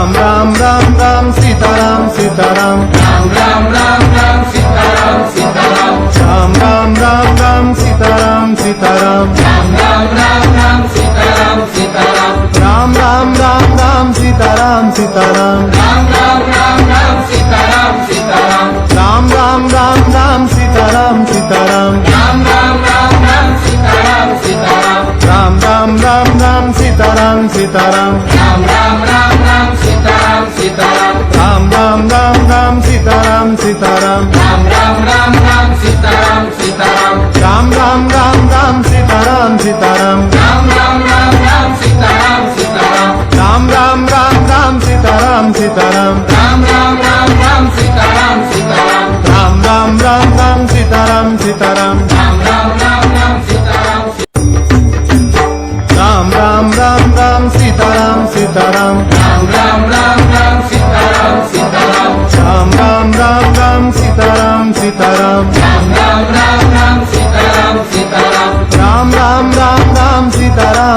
Ram Ram Ram Ram Sitaram Sitaram Ram Ram Ram Ram Sitaram Sitaram Ram Ram Ram Ram Sitaram Sitaram Ram Ram Ram Ram Sitaram Sitaram Ram Ram Ram Ram Sitaram Sitaram Ram Ram Ram Ram Sitaram Sitaram Ram Ram Ram Ram Sitaram Sitaram Ram Ram Ram Ram Sitaram Sitaram Ram Ram Ram Ram Sitaram Sitaram Ram Ram Ram Ram Sitaram Sitaram Ram Ram Ram Ram Sitaram Sitaram Ram Ram Ram Ram Sitaram Sitaram Ram Ram Ram Ram Sitaram Sitaram Ram Ram Ram Ram Sitaram Sitaram Ram Ram Ram Ram Sitaram Sitaram Ram Ram Ram Ram Sitaram Sitaram Ram Ram Ram Ram Sitaram Sitaram Ram Ram Ram Ram Sitaram Ram Ram Ram Ram Sitaram Sitaram Ram Ram Ram Ram Sitaram Sitaram Ram Ram Ram Ram Sitaram Sitaram Ram Ram Ram